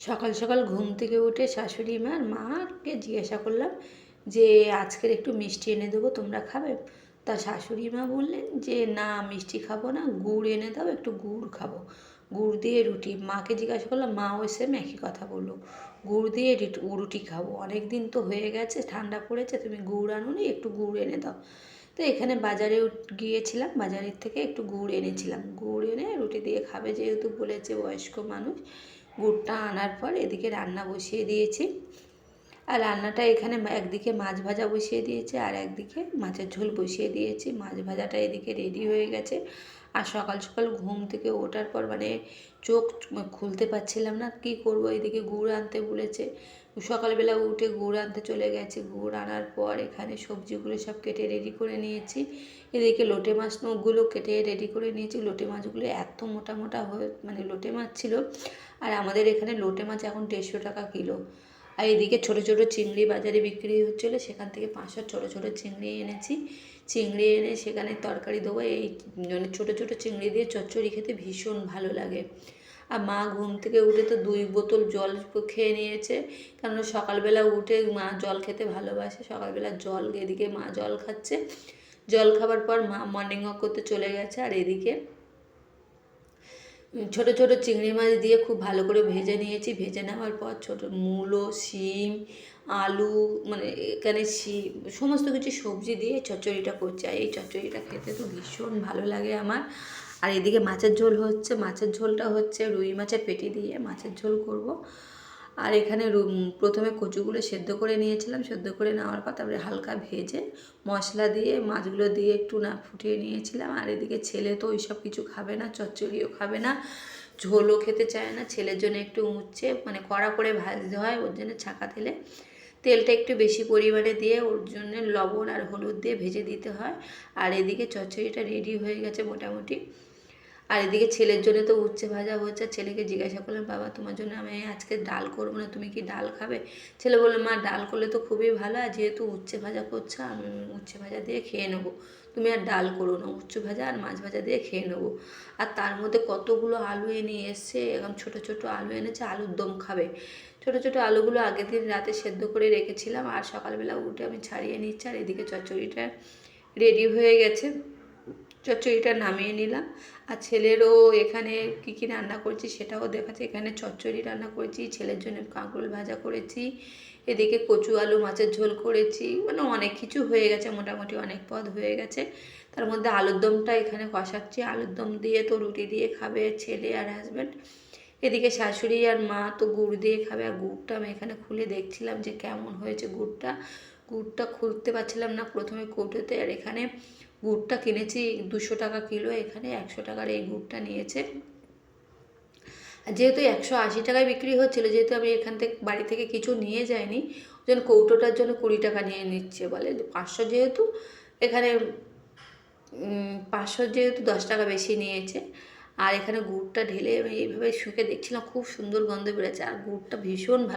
সকাল সকাল ঘুম থেকে উঠে শাশুড়ি মা আর মাকে জিজ্ঞাসা করলাম যে আজকের একটু মিষ্টি এনে দেবো, তোমরা খাবে? তা শাশুড়ি মা বললেন যে না, মিষ্টি খাবো না, গুড় এনে দাও, একটু গুড় খাবো, গুড় দিয়ে রুটি। মাকে জিজ্ঞাসা করলাম, মাও সেম একই কথা বললো, গুড় দিয়ে রুটি খাবো, অনেক দিন তো হয়ে গেছে, ঠান্ডা পড়েছে, তুমি গুড় আনোনি, একটু গুড় এনে দাও। তো এখানে বাজারে গিয়েছিলাম, বাজারের থেকে একটু গুড় এনেছিলাম, গুড় এনে রুটি দিয়ে খাবে যেহেতু বলেছে বয়স্ক মানুষ। গুড়টা আনার পর এদিকে রান্না বসিয়ে দিয়েছি। আর রান্নাটা এখানে একদিকে মাছ ভাজা বসিয়ে দিয়েছি আর একদিকে মাছের ঝোল বসিয়ে দিয়েছি। মাছ ভাজাটা এদিকে রেডি হয়ে গেছে। আর সকাল সকাল ঘুম থেকে ওঠার পর চোখ খুলতে পারছিলাম না, কি করব। এদিকে গুড় আনতে বলেছে, সকালবেলা উঠে গুড় আনতে চলে গেছে। গুড় আনার পর এখানে সবজিগুলো সব কেটে রেডি করে নিয়েছি। এদিকে লোটে মাছ নখগুলো কেটে রেডি করে নিয়েছি। লোটে মাছগুলো এত মোটা মোটা হয়ে লোটে মাছ ছিল। আর আমাদের এখানে লোটে মাছ এখন 150 টাকা কিলো। আর এদিকে ছোটো ছোটো চিংড়ি বাজারে বিক্রি হচ্ছিলো, সেখান থেকে 500 ছোটো ছোটো চিংড়ি এনেছি। চিংড়ি এনে সেখানে তরকারি দেবো। এই ছোটো ছোটো চিংড়ি দিয়ে চচ্চড়ি খেতে ভীষণ ভালো লাগে। আর মা ঘুম থেকে উঠে তো 2 বোতল জল খেয়ে নিয়েছে, কারণ সকালবেলা উঠে মা জল খেতে ভালোবাসে। সকালবেলা জল, এদিকে মা জল খাচ্ছে। জল খাবার পর মা মর্নিং ওয়াক করতে চলে গেছে। আর এদিকে ছোটো ছোটো চিংড়ি মাছ দিয়ে খুব ভালো করে ভেজে নিয়েছি। ভেজে নেওয়ার পর ছোটো মূলো, শিম, আলু, এখানে সমস্ত কিছু সবজি দিয়ে চচ্চড়িটা করছি। আর এই চচ্চড়িটা খেতে তো ভীষণ ভালো লাগে আমার। আর এদিকে মাছের ঝোল হচ্ছে। মাছের ঝোলটা হচ্ছে রুই মাছের পেটি দিয়ে মাছের ঝোল করব। আর এখানে প্রথমে কচুগুলো সেদ্ধ করে নিয়েছিলাম। সেদ্ধ করে নেওয়ার পর তারপরে হালকা ভেজে মশলা দিয়ে মাছগুলো দিয়ে একটু ফুটিয়ে নিয়েছিলাম। আর এদিকে ছেলে তো ওইসব কিছু খাবে না, চচ্চড়িও খাবে না, ঝোলও খেতে চায় না। ছেলের জন্য একটু উচ্ছে কড়া করে ভাজতে হয়, ওর জন্য ছাঁকা তেলটা একটু বেশি পরিমাণে দিয়ে ওর জন্য লবণ আর হলুদ দিয়ে ভেজে দিতে হয়। আর এদিকে চচ্চড়িটা রেডি হয়ে গেছে মোটামুটি। আর এদিকে ছেলের জন্য তো উচ্ছে ভাজা হচ্ছে। ছেলেকে জিজ্ঞাসা করলাম, বাবা তোমার জন্য আমি আজকে ডাল করবো না, তুমি কি ডাল খাবে? ছেলে বললো, মা ডাল করলে তো খুবই ভালো, আর যেহেতু উচ্ছে ভাজা করছো আমি উচ্ছে ভাজা দিয়ে খেয়ে নেবো, তুমি আর ডাল করো না, উচ্ছে ভাজা আর মাছ ভাজা দিয়ে খেয়ে নেবো। আর তার মধ্যে কতগুলো আলু এনে এসছে, এখন ছোটো ছোটো আলু এনেছে, আলুর দম খাবে। ছোটো ছোটো আলুগুলো আগের দিন রাতে সেদ্ধ করে রেখেছিলাম, আর সকালবেলা উঠে আমি ছাড়িয়ে নিচ্ছি। আর এদিকে চচ্চড়িটা রেডি হয়ে গেছে, চচ্চড়িটা নামিয়ে নিলাম। আর ছেলেরও এখানে কী কী রান্না করেছি সেটাও দেখাচ্ছে। এখানে চচ্চড়ি রান্না করেছি, ছেলের জন্য কাঁকরোল ভাজা করেছি, এদিকে কচু আলু মাছের ঝোল করেছি, অনেক কিছু হয়ে গেছে, মোটামুটি অনেক পদ হয়ে গেছে। তার মধ্যে আলুর দমটা এখানে কষাচ্ছি। আলুর দম দিয়ে তো রুটি দিয়ে খাবে ছেলে আর হাজব্যান্ড। এদিকে শাশুড়ি আর মা তো গুড় দিয়ে খাবে। আর গুড়টা আমি এখানে খুলে দেখছিলাম যে কেমন হয়েছে গুড়টা। গুড়টা খুলতে পারছিলাম না প্রথমে কৌটোতে। আর এখানে গুড়টা কিনেছি 200 টাকা কিলো, এখানে 100 টাকার এই গুড়টা নিয়েছে। আর যেহেতু 180 টাকায় বিক্রি হচ্ছিলো, যেহেতু আমি এখান থেকে বাড়ি থেকে কিছু নিয়ে যাইনি, ওই জন্য কৌটোটার জন্য 20 টাকা নিয়ে নিচ্ছে। বলে 500, যেহেতু এখানে 500 যেহেতু 10 টাকা বেশি নিয়েছে। আর এখানে গুড়টা ঢেলে আমি এইভাবে শুকে দেখছিলাম, খুব সুন্দর গন্ধ বেরোচ্ছে। আর গুড়টা ভীষণ